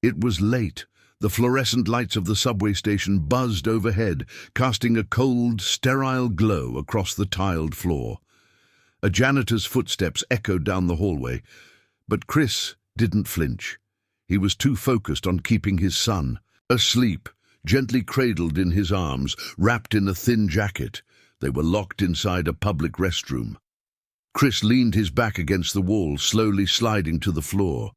It was late. The fluorescent lights of the subway station buzzed overhead, casting a cold, sterile glow across the tiled floor. A janitor's footsteps echoed down the hallway, but Chris didn't flinch. He was too focused on keeping his son, asleep, gently cradled in his arms, wrapped in a thin jacket. They were locked inside a public restroom. Chris leaned his back against the wall, slowly sliding to the floor.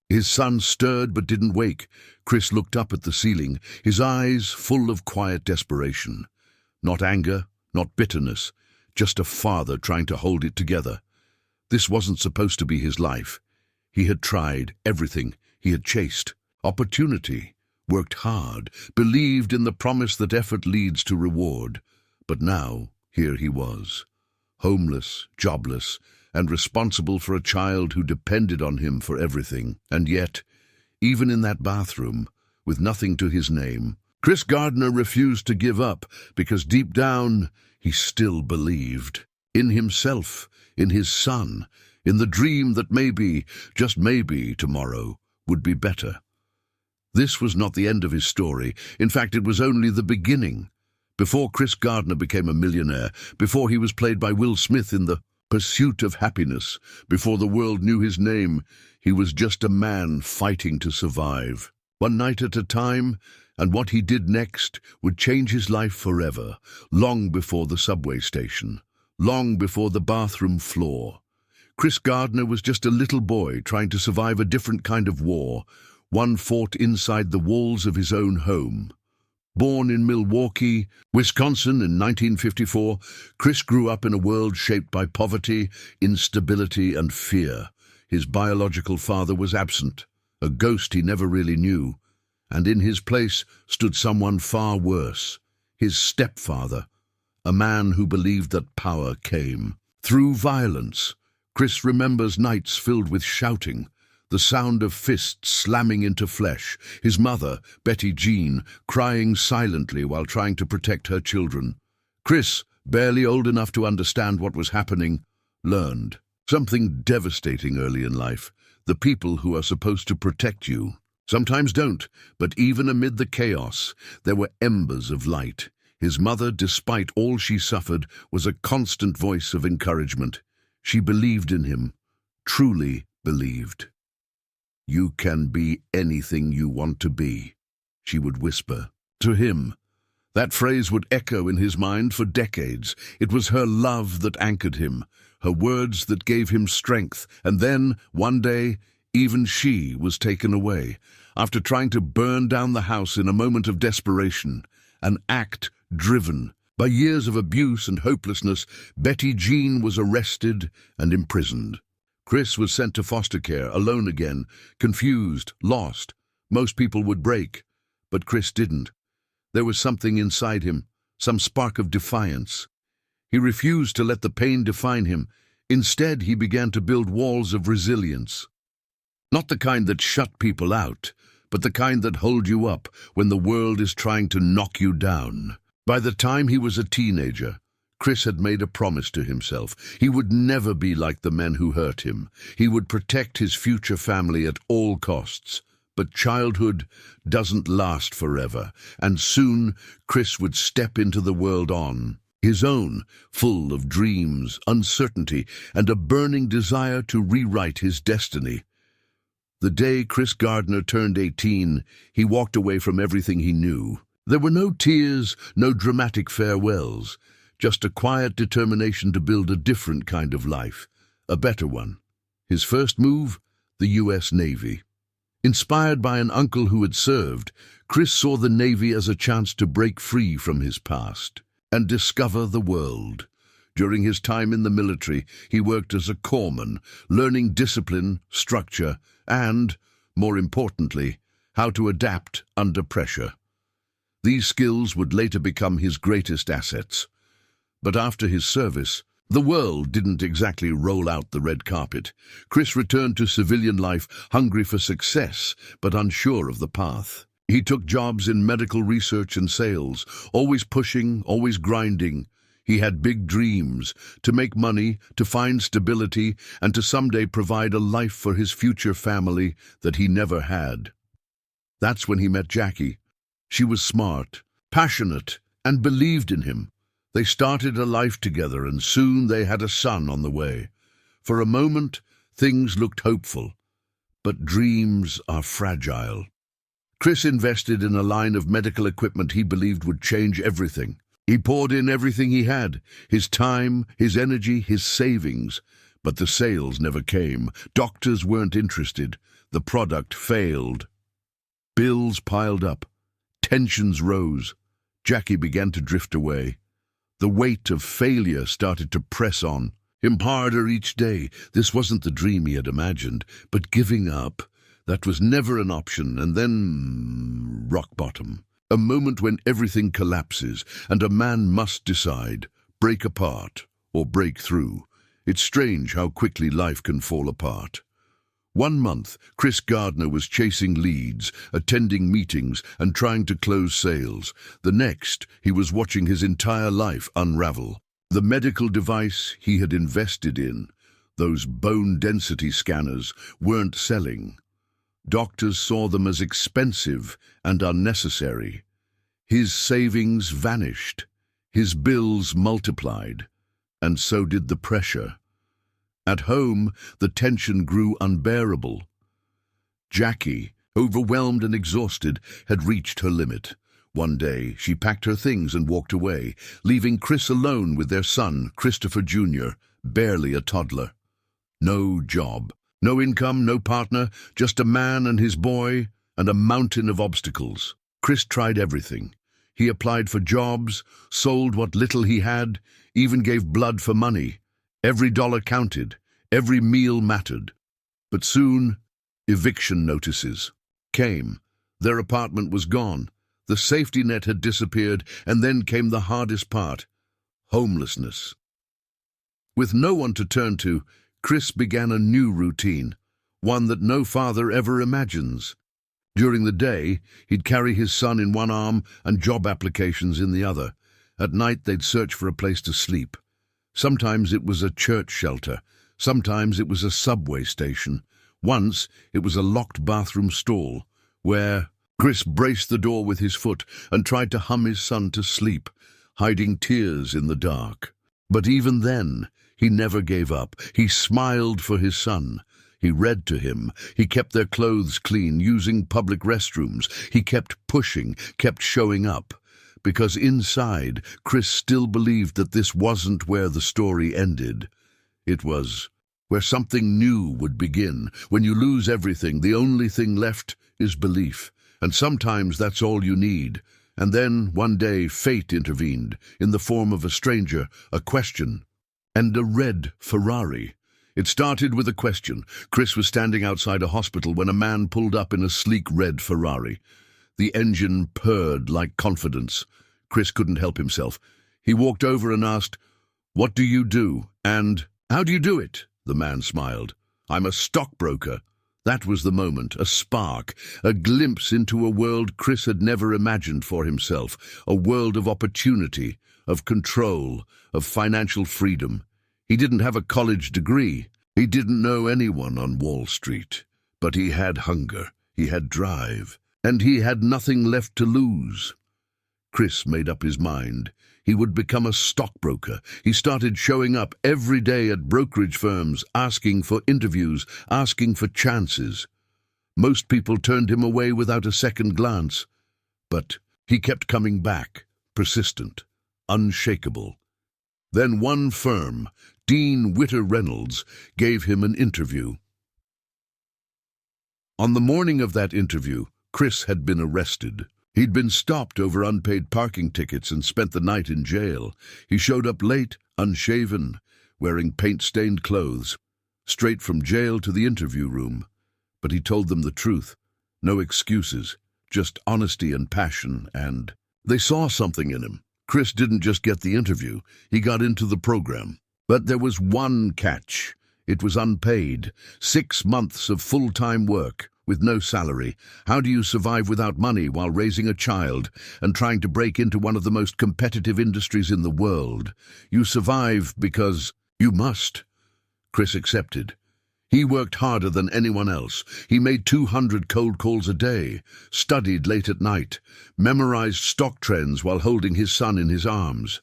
His son stirred but didn't wake. Chris looked up at the ceiling, his eyes full of quiet desperation. Not anger, not bitterness, just a father trying to hold it together. This wasn't supposed to be his life. He had tried everything. He had chased opportunity, worked hard, believed in the promise that effort leads to reward. But now, here he was, homeless, jobless, and responsible for a child who depended on him for everything. And yet, even in that bathroom, with nothing to his name, Chris Gardner refused to give up because deep down, he still believed. In himself, in his son, in the dream that maybe, just maybe, tomorrow would be better. This was not the end of his story. In fact, it was only the beginning. Before Chris Gardner became a millionaire, before he was played by Will Smith in the Pursuit of Happyness, before the world knew his name, he was just a man fighting to survive. One night at a time, and what he did next would change his life forever, long before the subway station, long before the bathroom floor. Chris Gardner was just a little boy trying to survive a different kind of war, one fought inside the walls of his own home. Born in Milwaukee, Wisconsin in 1954, Chris grew up in a world shaped by poverty, instability, and fear. His biological father was absent, a ghost he never really knew, and in his place stood someone far worse, his stepfather, a man who believed that power came through violence. Chris remembers nights filled with shouting, the sound of fists slamming into flesh, his mother, Betty Jean, crying silently while trying to protect her children. Chris, barely old enough to understand what was happening, learned something devastating early in life. The people who are supposed to protect you sometimes don't, but even amid the chaos, there were embers of light. His mother, despite all she suffered, was a constant voice of encouragement. She believed in him, truly believed. "You can be anything you want to be," she would whisper to him. That phrase would echo in his mind for decades. It was her love that anchored him, her words that gave him strength. And then, one day, even she was taken away. After trying to burn down the house in a moment of desperation, an act driven by years of abuse and hopelessness, Betty Jean was arrested and imprisoned. Chris was sent to foster care, alone again, confused, lost. Most people would break, but Chris didn't. There was something inside him, some spark of defiance. He refused to let the pain define him. Instead, he began to build walls of resilience. Not the kind that shut people out, but the kind that hold you up when the world is trying to knock you down. By the time he was a teenager, Chris had made a promise to himself. He would never be like the men who hurt him. He would protect his future family at all costs. But childhood doesn't last forever, and soon Chris would step into the world on his own, full of dreams, uncertainty, and a burning desire to rewrite his destiny. The day Chris Gardner turned 18, he walked away from everything he knew. There were no tears, no dramatic farewells, just a quiet determination to build a different kind of life, a better one. His first move, the U.S. Navy. Inspired by an uncle who had served, Chris saw the Navy as a chance to break free from his past and discover the world. During his time in the military, he worked as a corpsman, learning discipline, structure, and, more importantly, how to adapt under pressure. These skills would later become his greatest assets. But after his service, the world didn't exactly roll out the red carpet. Chris returned to civilian life, hungry for success, but unsure of the path. He took jobs in medical research and sales, always pushing, always grinding. He had big dreams, to make money, to find stability, and to someday provide a life for his future family that he never had. That's when he met Jackie. She was smart, passionate, and believed in him. They started a life together, and soon they had a son on the way. For a moment, things looked hopeful, but dreams are fragile. Chris invested in a line of medical equipment he believed would change everything. He poured in everything he had, his time, his energy, his savings. But the sales never came. Doctors weren't interested. The product failed. Bills piled up. Tensions rose. Jackie began to drift away. The weight of failure started to press on him harder each day. This wasn't the dream he had imagined, but giving up, that was never an option. And then rock bottom. A moment when everything collapses and a man must decide, break apart or break through. It's strange how quickly life can fall apart. 1 month, Chris Gardner was chasing leads, attending meetings, and trying to close sales. The next, he was watching his entire life unravel. The medical device he had invested in, those bone density scanners, weren't selling. Doctors saw them as expensive and unnecessary. His savings vanished. His bills multiplied. And so did the pressure. At home, the tension grew unbearable. Jackie, overwhelmed and exhausted, had reached her limit. One day, she packed her things and walked away, leaving Chris alone with their son, Christopher Jr., barely a toddler. No job, no income, no partner, just a man and his boy, and a mountain of obstacles. Chris tried everything. He applied for jobs, sold what little he had, even gave blood for money. Every dollar counted, every meal mattered. But soon, eviction notices came. Their apartment was gone. The safety net had disappeared, and then came the hardest part: homelessness. With no one to turn to, Chris began a new routine, one that no father ever imagines. During the day, he'd carry his son in one arm and job applications in the other. At night, they'd search for a place to sleep. Sometimes it was a church shelter. Sometimes it was a subway station. Once, it was a locked bathroom stall, where Chris braced the door with his foot and tried to hum his son to sleep, hiding tears in the dark. But even then, he never gave up. He smiled for his son. He read to him. He kept their clothes clean, using public restrooms. He kept pushing, kept showing up. Because inside, Chris still believed that this wasn't where the story ended. It was where something new would begin. When you lose everything, the only thing left is belief. And sometimes that's all you need. And then, one day, fate intervened, in the form of a stranger, a question, and a red Ferrari. It started with a question. Chris was standing outside a hospital when a man pulled up in a sleek red Ferrari. The engine purred like confidence. Chris couldn't help himself. He walked over and asked, "What do you do? And how do you do it?" The man smiled. "I'm a stockbroker." That was the moment, a spark, a glimpse into a world Chris had never imagined for himself, a world of opportunity, of control, of financial freedom. He didn't have a college degree. He didn't know anyone on Wall Street. But he had hunger, he had drive, and he had nothing left to lose. Chris made up his mind. He would become a stockbroker. He started showing up every day at brokerage firms, asking for interviews, asking for chances. Most people turned him away without a second glance. But he kept coming back, persistent, unshakable. Then one firm, Dean Witter Reynolds, gave him an interview. On the morning of that interview, Chris had been arrested. He'd been stopped over unpaid parking tickets and spent the night in jail. He showed up late, unshaven, wearing paint-stained clothes, straight from jail to the interview room. But he told them the truth. No excuses, just honesty and passion, and they saw something in him. Chris didn't just get the interview, he got into the program. But there was one catch. It was unpaid. 6 months of full-time work, with no salary. How do you survive without money while raising a child and trying to break into one of the most competitive industries in the world? You survive because you must. Chris accepted. He worked harder than anyone else. He made 200 cold calls a day, studied late at night, memorized stock trends while holding his son in his arms.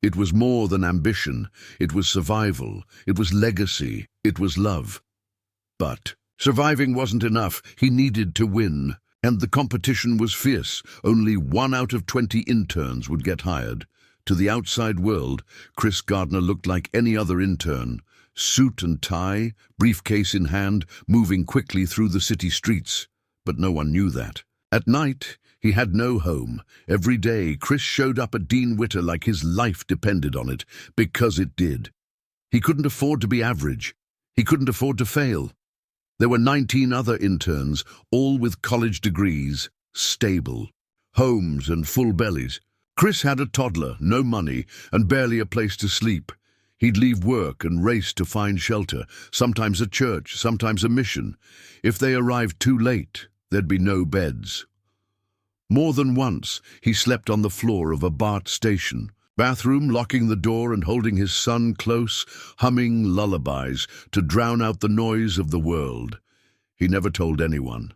It was more than ambition. It was survival. It was legacy. It was love. But surviving wasn't enough. He needed to win. And the competition was fierce. Only 1 out of 20 interns would get hired. To the outside world, Chris Gardner looked like any other intern. Suit and tie, briefcase in hand, moving quickly through the city streets. But no one knew that. At night, he had no home. Every day, Chris showed up at Dean Witter like his life depended on it, because it did. He couldn't afford to be average. He couldn't afford to fail. There were 19 other interns, all with college degrees, stable, homes and full bellies. Chris had a toddler, no money, and barely a place to sleep. He'd leave work and race to find shelter, sometimes a church, sometimes a mission. If they arrived too late, there'd be no beds. More than once, he slept on the floor of a BART station, bathroom, locking the door and holding his son close, humming lullabies to drown out the noise of the world. He never told anyone.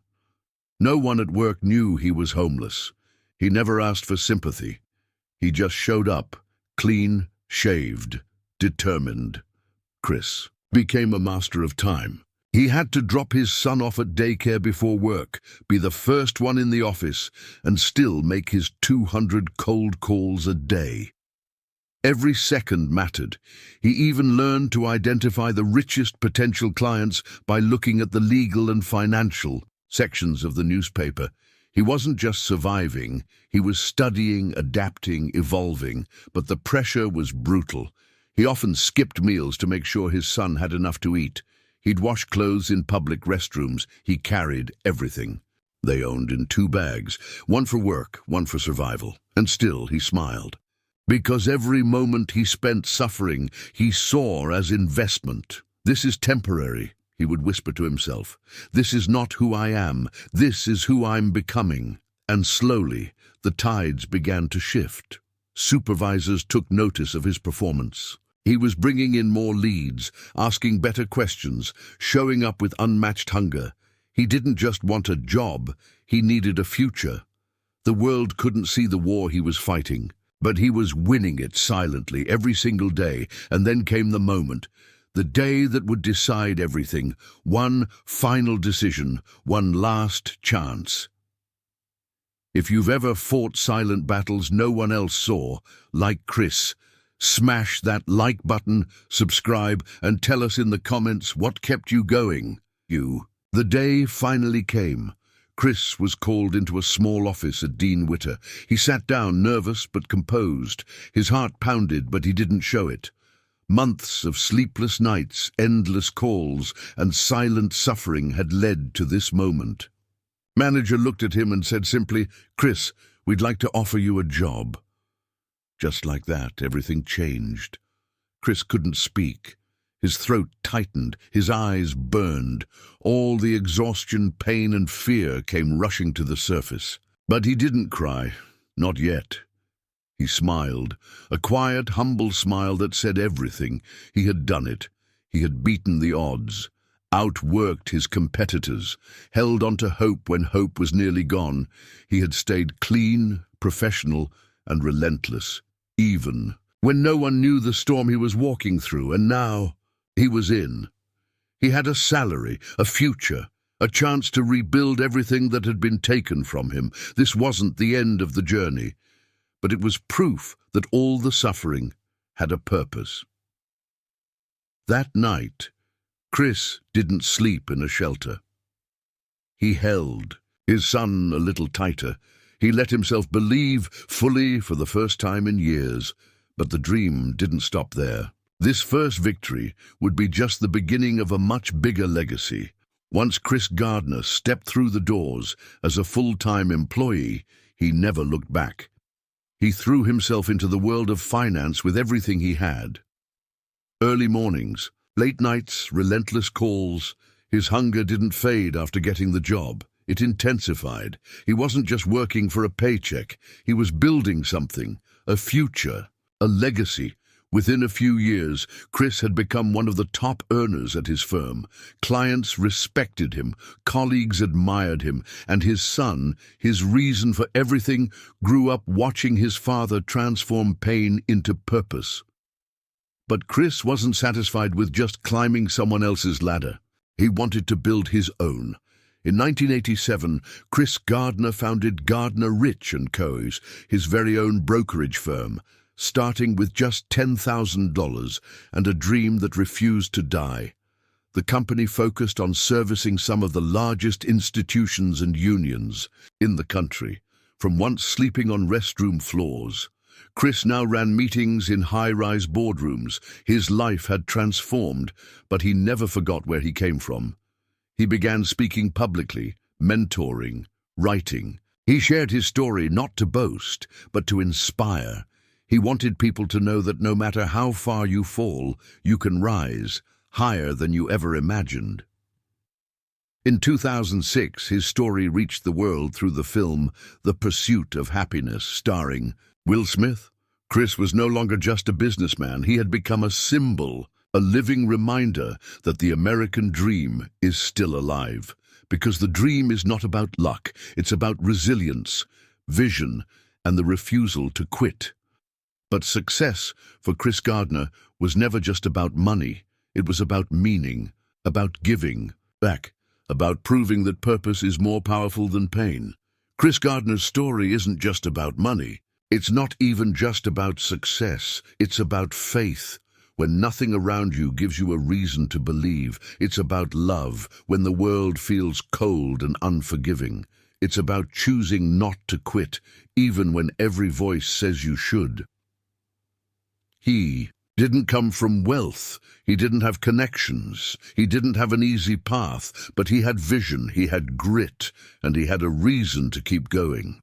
No one at work knew he was homeless. He never asked for sympathy. He just showed up, clean, shaved, determined. Chris became a master of time. He had to drop his son off at daycare before work, be the first one in the office, and still make his 200 cold calls a day. Every second mattered. He even learned to identify the richest potential clients by looking at the legal and financial sections of the newspaper. He wasn't just surviving, he was studying, adapting, evolving, but the pressure was brutal. He often skipped meals to make sure his son had enough to eat. He'd wash clothes in public restrooms. He carried everything. They owned in 2 bags, one for work, one for survival. And still he smiled. Because every moment he spent suffering, he saw as investment. This is temporary, he would whisper to himself. This is not who I am. This is who I'm becoming. And slowly, the tides began to shift. Supervisors took notice of his performance. He was bringing in more leads, asking better questions, showing up with unmatched hunger. He didn't just want a job, he needed a future. The world couldn't see the war he was fighting, but he was winning it silently every single day. And then came the moment, the day that would decide everything. One final decision, one last chance. If you've ever fought silent battles no one else saw, like Chris, smash that like button, subscribe, and tell us in the comments what kept you going. The day finally came. Chris was called into a small office at Dean Witter. He sat down, nervous but composed. His heart pounded, but he didn't show it. Months of sleepless nights, endless calls, and silent suffering had led to this moment. Manager looked at him and said simply, "Chris, we'd like to offer you a job." Just like that, everything changed. Chris couldn't speak. His throat tightened, his eyes burned. All the exhaustion, pain, and fear came rushing to the surface. But he didn't cry, not yet. He smiled, a quiet, humble smile that said everything. He had done it. He had beaten the odds, outworked his competitors, held on to hope when hope was nearly gone. He had stayed clean, professional, and relentless, even when no one knew the storm he was walking through. And now he was in. He had a salary, a future, a chance to rebuild everything that had been taken from him. This wasn't the end of the journey, but it was proof that all the suffering had a purpose. That night, Chris didn't sleep in a shelter. He held his son a little tighter. He let himself believe fully for the first time in years. But the dream didn't stop there. This first victory would be just the beginning of a much bigger legacy. Once Chris Gardner stepped through the doors as a full-time employee, he never looked back. He threw himself into the world of finance with everything he had. Early mornings, late nights, relentless calls. His hunger didn't fade after getting the job. It intensified. He wasn't just working for a paycheck. He was building something, a future, a legacy. Within a few years, Chris had become one of the top earners at his firm. Clients respected him, colleagues admired him, and his son, his reason for everything, grew up watching his father transform pain into purpose. But Chris wasn't satisfied with just climbing someone else's ladder. He wanted to build his own. In 1987, Chris Gardner founded Gardner Rich & Co.'s, his very own brokerage firm, starting with just $10,000 and a dream that refused to die. The company focused on servicing some of the largest institutions and unions in the country. From once sleeping on restroom floors, Chris now ran meetings in high-rise boardrooms. His life had transformed, but he never forgot where he came from. He began speaking publicly, mentoring, writing. He shared his story not to boast, but to inspire. He wanted people to know that no matter how far you fall, you can rise higher than you ever imagined. In 2006, his story reached the world through the film The Pursuit of Happyness, starring Will Smith. Chris was no longer just a businessman. He had become a symbol, a living reminder that the American dream is still alive. Because the dream is not about luck, it's about resilience, vision, and the refusal to quit. But success for Chris Gardner was never just about money. It was about meaning, about giving back, about proving that purpose is more powerful than pain. Chris Gardner's story isn't just about money. It's not even just about success. It's about faith. When nothing around you gives you a reason to believe. It's about love when the world feels cold and unforgiving. It's about choosing not to quit, even when every voice says you should. He didn't come from wealth. He didn't have connections. He didn't have an easy path, but he had vision, he had grit, and he had a reason to keep going.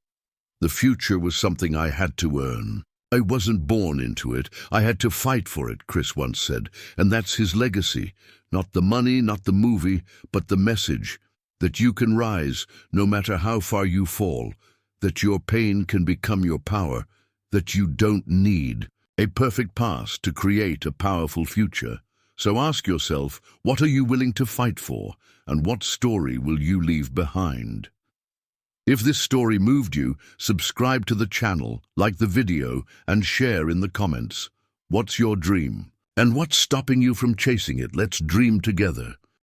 The future was something I had to earn. I wasn't born into it. I had to fight for it, Chris once said, and that's his legacy. Not the money, not the movie, but the message that you can rise no matter how far you fall, that your pain can become your power, that you don't need a perfect past to create a powerful future. So ask yourself, what are you willing to fight for, and what story will you leave behind? If this story moved you, subscribe to the channel, like the video, and share in the comments. What's your dream? And what's stopping you from chasing it? Let's dream together.